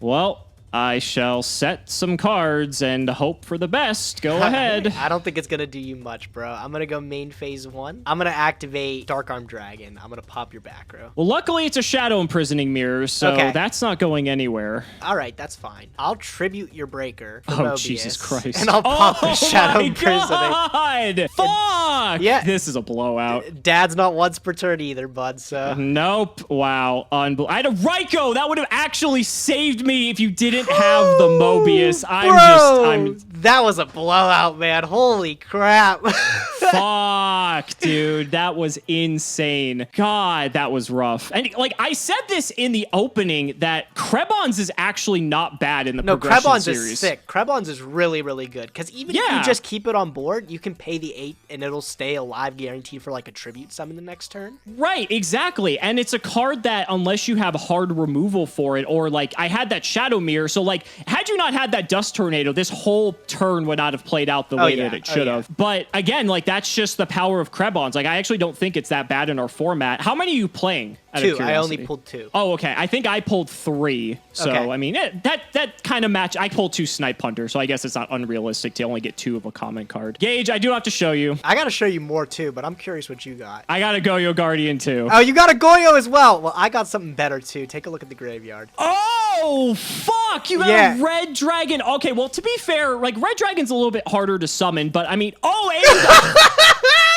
Speaker 1: Well, I shall set some cards and hope for the best. Go ahead.
Speaker 2: I don't think it's going to do you much, bro. I'm going to go main phase 1. I'm going to activate Dark Arm Dragon. I'm going to pop your back row.
Speaker 1: Well, luckily, it's a Shadow Imprisoning Mirror, so
Speaker 2: Okay.
Speaker 1: that's not going anywhere.
Speaker 2: All right, that's fine. I'll tribute your breaker for
Speaker 1: Oh,
Speaker 2: Mobius,
Speaker 1: Jesus Christ.
Speaker 2: and I'll pop the Shadow
Speaker 1: my
Speaker 2: Imprisoning.
Speaker 1: God! Fuck!
Speaker 2: Yeah.
Speaker 1: This is a blowout.
Speaker 2: Dad's not once per turn either, bud, so...
Speaker 1: Nope. Wow. I had a Raikou. That would have actually saved me if you didn't have the Mobius. I'm
Speaker 2: That was a blowout, man. Holy crap.
Speaker 1: Fuck, dude. That was insane. God, that was rough. And like I said this in the opening that Krebons is actually not bad in the progression
Speaker 2: Krebons
Speaker 1: series.
Speaker 2: is sick. Krebons is really, really good. Because even if you just keep it on board, you can pay the 8 and it'll stay alive guaranteed for like a tribute summon the next turn.
Speaker 1: Right, exactly. And it's a card that unless you have hard removal for it, or like I had that Shadow Mirror, so like had you not had that Dust Tornado, this whole turn would not have played out the way that it should have. But again, like that's just the power of Krebons. Like I actually don't think it's that bad in our format. How many are you playing?
Speaker 2: 2. I only pulled 2.
Speaker 1: Oh, okay. I think I pulled 3. So,
Speaker 2: Okay.
Speaker 1: I mean, that kind of match. I pulled 2 Snipe Hunters, so I guess it's not unrealistic to only get 2 of a common card. Gage, I do have to show you.
Speaker 2: I got to show you more too, but I'm curious what you got.
Speaker 1: I got a Goyo Guardian too.
Speaker 2: Oh, you got a Goyo as well. Well, I got something better too. Take a look at the graveyard.
Speaker 1: Oh, Oh, fuck! You got a red dragon. Okay, well, to be fair, like, red dragon's a little bit harder to summon, but I mean,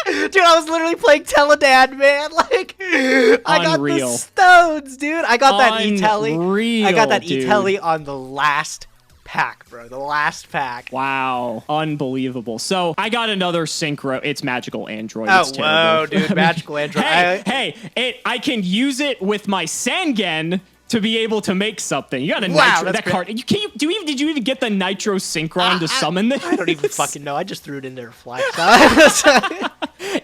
Speaker 2: Dude, I was literally playing Teledad, man. Like, I got the stones, dude. I got that E-Telly. I got that E-Telly on the last pack, bro. The last pack.
Speaker 1: Wow. Unbelievable. So, I got another synchro. It's Magical Android.
Speaker 2: Oh,
Speaker 1: it's terrible.
Speaker 2: whoa, dude. Magical Android.
Speaker 1: I can use it with my Sangen to be able to make something. You got a Nitro. That card. Did you even get the Nitro Synchron to summon this?
Speaker 2: I don't even fucking know. I just threw it in there to fly.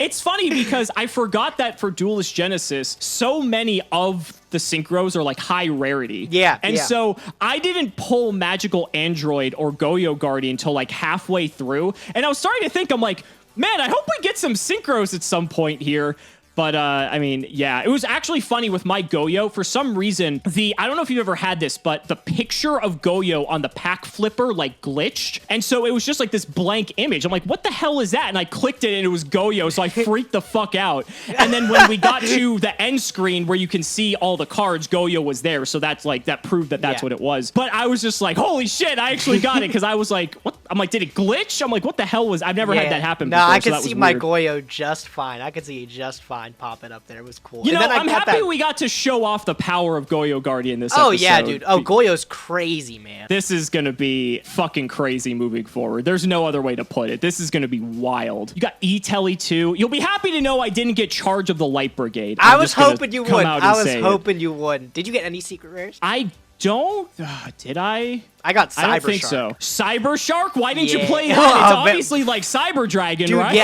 Speaker 1: It's funny because I forgot that for Duelist Genesis, so many of the synchros are like high rarity.
Speaker 2: Yeah.
Speaker 1: And so I didn't pull Magical Android or Goyo Guardian until like halfway through. And I was starting to think, I'm like, man, I hope we get some synchros at some point here. But, I mean, yeah, it was actually funny with my Goyo. For some reason, I don't know if you've ever had this, but the picture of Goyo on the pack flipper, like, glitched. And so it was just like this blank image. I'm like, what the hell is that? And I clicked it and it was Goyo, so I freaked the fuck out. And then when we got to the end screen where you can see all the cards, Goyo was there. So that's like, that proved that that's what it was. But I was just like, holy shit, I actually got it. Because I was like, what? I'm like, did it glitch? I'm like, what the hell was, I've never had that happen before.
Speaker 2: No, I could see my Goyo just fine. I could see it just fine popping up there. It was cool.
Speaker 1: You know, I'm happy we got to show off the power of Goyo Guardian this episode.
Speaker 2: Oh, yeah, dude. Oh, Goyo's crazy, man.
Speaker 1: This is going to be fucking crazy moving forward. There's no other way to put it. This is going to be wild. You got E-Telly, too. You'll be happy to know I didn't get charge of the Light Brigade.
Speaker 2: I was hoping you would. I was hoping you would. Did you get any secret rares?
Speaker 1: I don't. Did I?
Speaker 2: I got Cyber
Speaker 1: I don't think
Speaker 2: Shark.
Speaker 1: so. Cyber Shark? Why didn't you play that? It's obviously like Cyber Dragon,
Speaker 2: dude,
Speaker 1: right?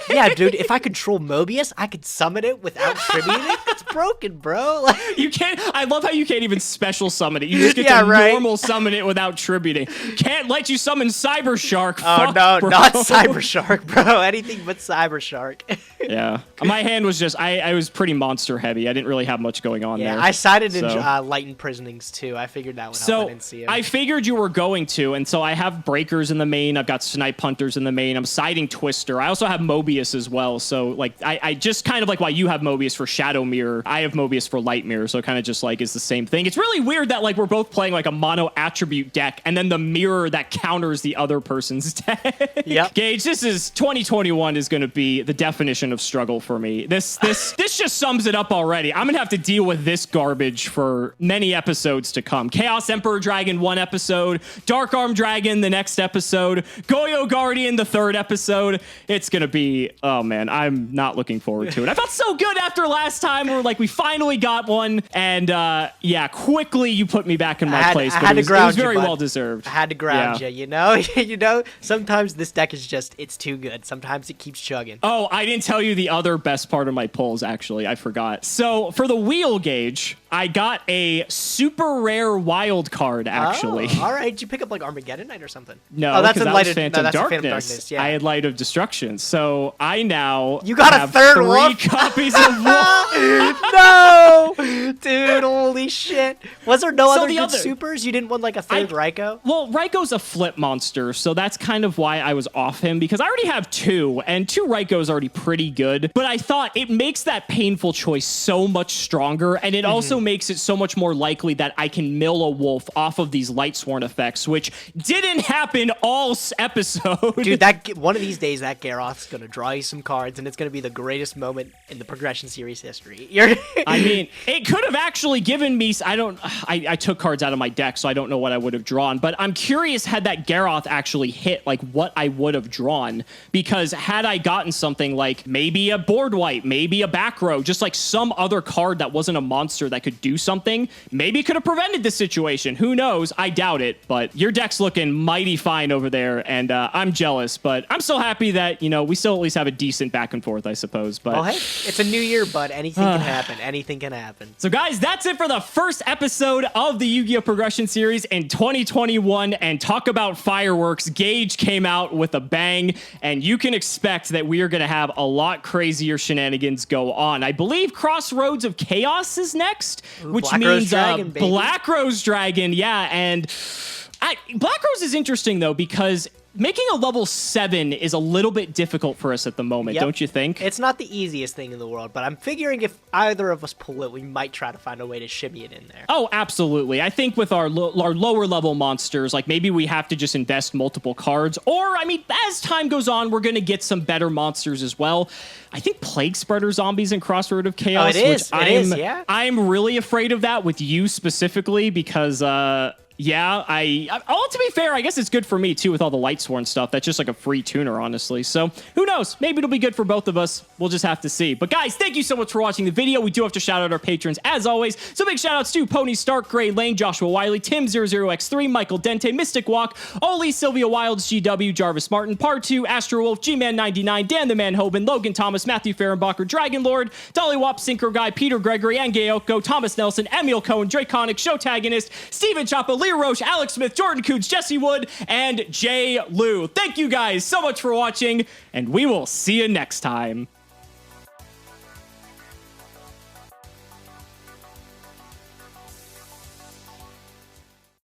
Speaker 2: Yeah, dude. If I control Mobius, I could summon it without tributing it. It's broken, bro.
Speaker 1: You can't. I love how you can't even special summon it. You just get to normal summon it without tributing. Can't let you summon Cyber Shark.
Speaker 2: Oh no, bro. Not Cyber Shark, bro. Anything but Cyber Shark.
Speaker 1: Yeah, my hand was just. I was pretty monster heavy. I didn't really have much going on there.
Speaker 2: Yeah, I sided in Light Imprisonings too. I figured that would help. I didn't see it.
Speaker 1: I figured you were going to, and so I have Breakers in the main. I've got Snipe Hunters in the main. I'm siding Twister. I also have Mobius as well. So like, I just kind of like why you have Mobius for Shadow Mirror. I have Mobius for Light Mirror. So it kind of just like is the same thing. It's really weird that like we're both playing like a mono attribute deck, and then the mirror that counters the other person's deck.
Speaker 2: Yep.
Speaker 1: Gage, this is 2021 is going to be the definition of struggle for me. This just sums it up already. I'm gonna have to deal with this garbage for many episodes to come. Chaos Emperor Dragon 1 episode, Dark Arm Dragon the next episode, Goyo Guardian the 3rd episode. It's gonna be, oh man, I'm not looking forward to it. I felt so good after last time where like we finally got one, and yeah, quickly you put me back in my place. But it was very well deserved.
Speaker 2: I had to ground you, you know? You know, sometimes this deck is just, it's too good. Sometimes it keeps chugging.
Speaker 1: Oh, I didn't tell you the other best part of my pulls, actually. I forgot. So for the wheel, Gage, I got a super rare wild card, actually.
Speaker 2: Oh, all right. Did you pick up like Armageddon Knight or something?
Speaker 1: No,
Speaker 2: that's in
Speaker 1: Light of Phantom Darkness.
Speaker 2: Phantom Darkness. Yeah.
Speaker 1: I had Light of Destruction. So I now
Speaker 2: you got
Speaker 1: have
Speaker 2: a third
Speaker 1: 3
Speaker 2: one?
Speaker 1: copies of Wolf.
Speaker 2: No! Dude, holy shit. Was there no other good supers? You didn't want like a third Raikou?
Speaker 1: Well, Raikou's a flip monster, so that's kind of why I was off him, because I already have 2, and 2 Raikou's already pretty good. But I thought it makes that painful choice so much stronger, and it also makes it so much more likely that I can mill a wolf off of these Lightsworn effects, which didn't happen all episode.
Speaker 2: Dude, one of these days that Garroth's gonna draw you some cards, and it's gonna be the greatest moment in the Progression Series history.
Speaker 1: I mean, it could have actually given me. I took cards out of my deck, so I don't know what I would have drawn. But I'm curious, had that Garroth actually hit, like what I would have drawn, because had I gotten something like maybe a board wipe, maybe a back row, just like some other card that wasn't a monster that could do something, maybe it could have prevented this situation. Who knows? I doubt it. But your deck's looking mighty fine over there, and I'm jealous. But I'm still happy that we still at least have a decent back and forth, I suppose. But
Speaker 2: well, hey, it's a new year, bud. Anything can happen. Anything can happen.
Speaker 1: So guys, that's it for the first episode of the Yu-Gi-Oh! Progression Series in 2021. And talk about fireworks. Gage came out with a bang, and you can expect that we are going to have a lot crazier shenanigans go on. I believe Crossroads of Chaos is next, which
Speaker 2: Black
Speaker 1: means
Speaker 2: Rose Dragon, baby.
Speaker 1: Black Rose Dragon, yeah. And Black Rose is interesting, though, because making a level 7 is a little bit difficult for us at the moment, don't you think?
Speaker 2: It's not the easiest thing in the world, but I'm figuring if either of us pull it, we might try to find a way to shimmy it in there.
Speaker 1: Oh, absolutely. I think with our lower level monsters, like maybe we have to just invest multiple cards, or I mean, as time goes on, we're going to get some better monsters as well. I think Plague Spreader Zombies and Crossroad of Chaos, I'm really afraid of that with you specifically because, yeah, to be fair, I guess it's good for me too with all the Lightsworn stuff. That's just like a free tuner, honestly. So who knows? Maybe it'll be good for both of us. We'll just have to see. But guys, thank you so much for watching the video. We do have to shout out our patrons as always. So big shout outs to Pony Stark, Gray Lane, Joshua Wiley, Tim00x3, Michael Dente, Mystic Walk, Oli, Sylvia Wilds, GW, Jarvis Martin, Par2, Astro Wolf, G-Man99, Dan the Man Hoban, Logan Thomas, Matthew Fehrenbacher, Dragon Lord, Dolly Wop, Synchro Guy, Peter Gregory, Angeoko, Thomas Nelson, Emil Cohen, Draconic, Showtagonist, Steven Chapa, Leah Roche, Alex Smith, Jordan Coots, Jesse Wood, and Jay Lou. Thank you guys so much for watching, and we will see you next time.